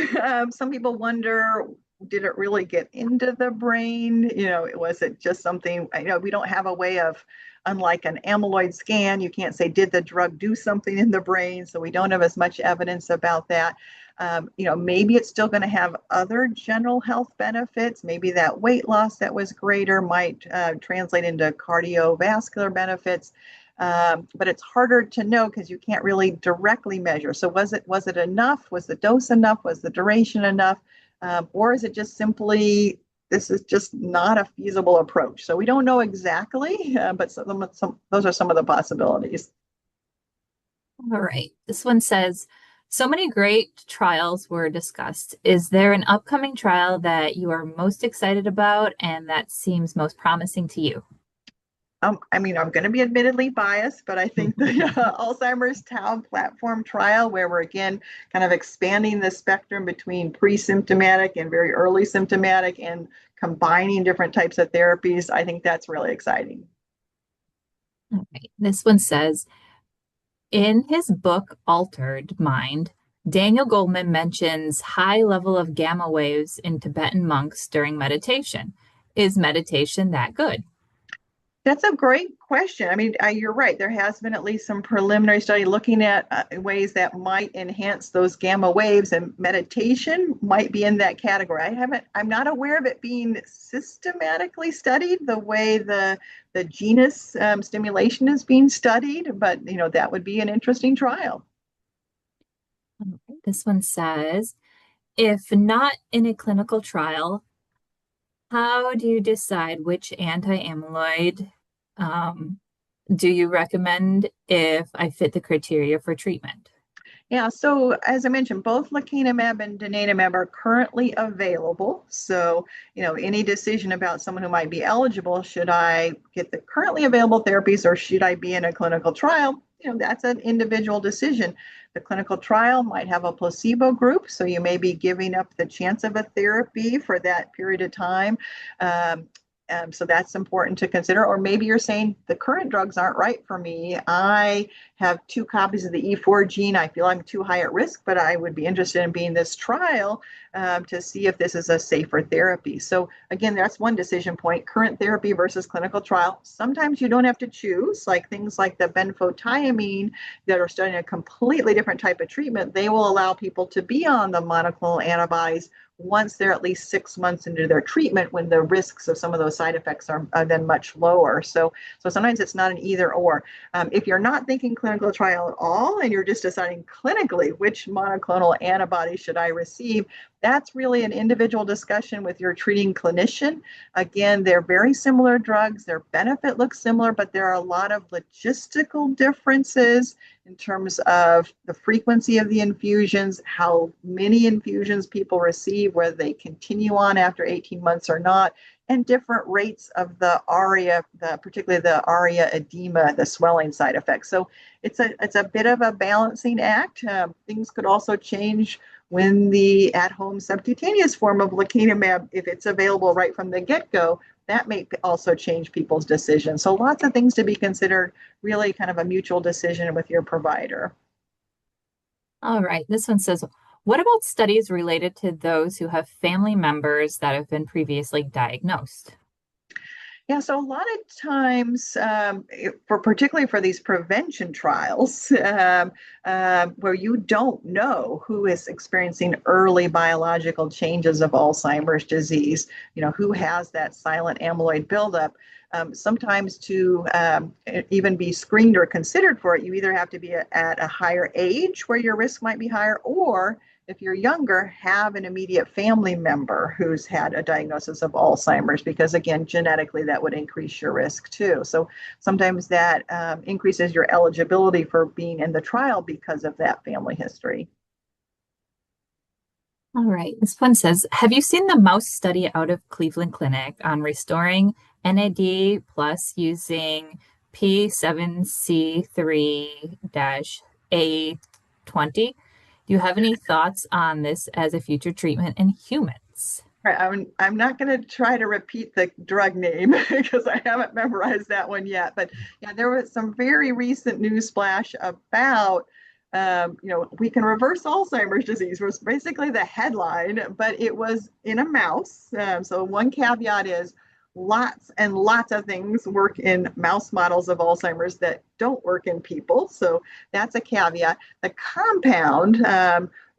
some people wonder, did it really get into the brain? Was it just something, we don't have a way of, unlike an amyloid scan, you can't say, did the drug do something in the brain? So we don't have as much evidence about that. Maybe it's still going to have other general health benefits. Maybe that weight loss that was greater might translate into cardiovascular benefits. But it's harder to know because you can't really directly measure. So was it enough? Was the dose enough? Was the duration enough? Or is it just simply, this is just not a feasible approach? So we don't know exactly, but those are some of the possibilities. All right. This one says, so many great trials were discussed. Is there an upcoming trial that you are most excited about and that seems most promising to you? I'm going to be admittedly biased, but I think the Alzheimer's Tau platform trial, where we're again kind of expanding the spectrum between pre-symptomatic and very early symptomatic and combining different types of therapies, I think that's really exciting. All right. This one says, in his book, Altered Mind, Daniel Goleman mentions high level of gamma waves in Tibetan monks during meditation. Is meditation that good? That's a great question. I mean, you're right. There has been at least some preliminary study looking at ways that might enhance those gamma waves, and meditation might be in that category. I'm not aware of it being systematically studied the way the genus stimulation is being studied, but that would be an interesting trial. This one says, if not in a clinical trial, how do you decide which anti-amyloid do you recommend if I fit the criteria for treatment? Yeah, so as I mentioned, both lecanemab and donanemab are currently available. So, any decision about someone who might be eligible, should I get the currently available therapies or should I be in a clinical trial? That's an individual decision. The clinical trial might have a placebo group, so you may be giving up the chance of a therapy for that period of time. So that's important to consider. Or maybe you're saying the current drugs aren't right for me. I have 2 copies of the E4 gene. I feel I'm too high at risk, but I would be interested in being this trial to see if this is a safer therapy. So again, that's one decision point, current therapy versus clinical trial. Sometimes you don't have to choose, like things like the benfotiamine that are studying a completely different type of treatment. They will allow people to be on the monoclonal antibodies once they're at least 6 months into their treatment, when the risks of some of those side effects are then much lower. So sometimes it's not an either or. If you're not thinking clinical trial at all and you're just deciding clinically which monoclonal antibody should I receive, that's really an individual discussion with your treating clinician. Again, they're very similar drugs. Their benefit looks similar, but there are a lot of logistical differences in terms of the frequency of the infusions, how many infusions people receive, whether they continue on after 18 months or not, and different rates of the ARIA, particularly the ARIA edema, the swelling side effects. So it's a bit of a balancing act. Things could also change when the at-home subcutaneous form of lecanemab, if it's available right from the get-go, that may also change people's decisions. So lots of things to be considered, really kind of a mutual decision with your provider. All right. This one says, what about studies related to those who have family members that have been previously diagnosed? Yeah, so a lot of times, for particularly for these prevention trials, where you don't know who is experiencing early biological changes of Alzheimer's disease, who has that silent amyloid buildup. Sometimes to even be screened or considered for it, you either have to be at a higher age where your risk might be higher, or if you're younger, have an immediate family member who's had a diagnosis of Alzheimer's, because again, genetically, that would increase your risk too. So sometimes that increases your eligibility for being in the trial because of that family history. All right. This one says, have you seen the mouse study out of Cleveland Clinic on restoring NAD plus using P7C3-A20? Do you have any thoughts on this as a future treatment in humans? Right, I'm not going to try to repeat the drug name because I haven't memorized that one yet. But yeah, there was some very recent news splash about, we can reverse Alzheimer's disease was basically the headline, but it was in a mouse. So one caveat is lots and lots of things work in mouse models of Alzheimer's that don't work in people. So that's a caveat. The compound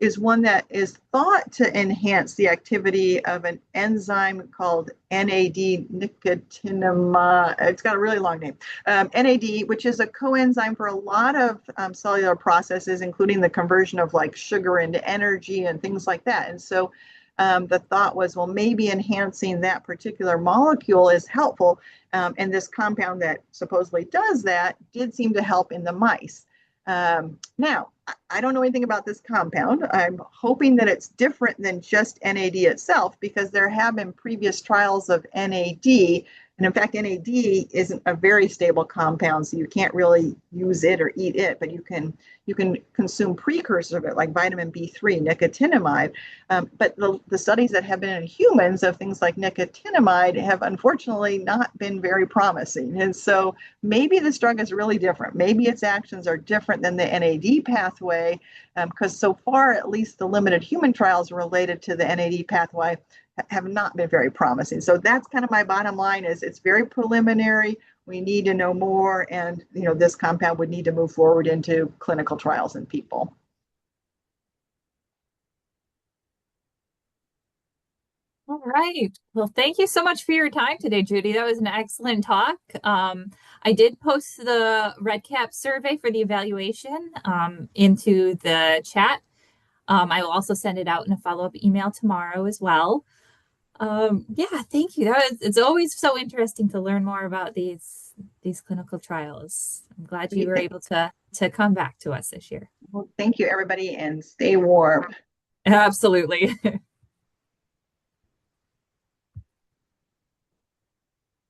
is one that is thought to enhance the activity of an enzyme called NAD nicotinamide. It's got a really long name. NAD, which is a coenzyme for a lot of cellular processes, including the conversion of like sugar into energy and things like that. And so the thought was, well, maybe enhancing that particular molecule is helpful. And this compound that supposedly does that did seem to help in the mice. Now, I don't know anything about this compound. I'm hoping that it's different than just NAD itself, because there have been previous trials of NAD. And in fact, NAD isn't a very stable compound, so you can't really use it or eat it, but you can consume precursors of it, like vitamin B3, nicotinamide. But the studies that have been in humans of things like nicotinamide have unfortunately not been very promising. And so maybe this drug is really different. Maybe its actions are different than the NAD pathway, because so far, at least the limited human trials related to the NAD pathway have not been very promising. So that's kind of my bottom line, is it's very preliminary. We need to know more, and this compound would need to move forward into clinical trials in people. All right. Well, thank you so much for your time today, Judy. That was an excellent talk. I did post the REDCap survey for the evaluation into the chat. I will also send it out in a follow-up email tomorrow as well. Yeah, thank you. It's always so interesting to learn more about these clinical trials. I'm glad you were able to come back to us this year. Well, thank you, everybody, and stay warm. Absolutely.